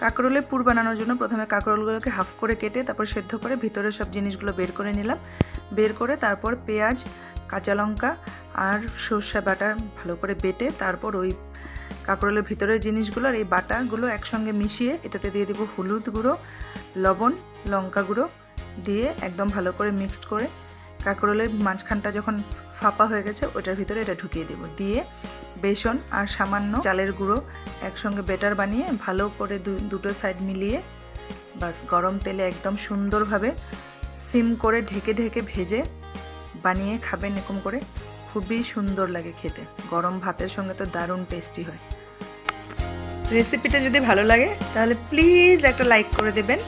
কাঁকরোলের পুর বানানোর জন্য প্রথমে কাঁকরোলগুলোকে হাফ করে কেটে তারপর সেদ্ধ করে ভিতরে সব জিনিসগুলো বের করে নিলাম। বের করে তারপর পেঁয়াজ, কাঁচা লঙ্কা আর সর্ষে বাটা ভালো করে বেটে তারপর ওই কাঁকরোলের ভিতরের জিনিসগুলো আর এই বাটাগুলো একসঙ্গে মিশিয়ে এটাতে দিয়ে দেবো হলুদ গুঁড়ো, লবণ, লঙ্কা গুঁড়ো দিয়ে একদম ভালো করে মিক্সড করে কাঁকরোলের মাঝখানটা যখন ফাঁপা হয়ে গেছে ওটার ভিতরে এটা ঢুকিয়ে দেবো। দিয়ে বেসন আর সামান্য চালের গুঁড়ো একসঙ্গে বেটার বানিয়ে ভালো করে দুটো সাইড মিলিয়ে বাস গরম তেলে একদম সুন্দরভাবে সিম করে ঢেকে ঢেকে ভেজে বানিয়ে খাবেন। এরকম করে খুবই সুন্দর লাগে খেতে, গরম ভাতের সঙ্গে তো দারুণ টেস্টি হয়। রেসিপিটা যদি ভালো লাগে তাহলে প্লিজ একটা লাইক করে দেবেন।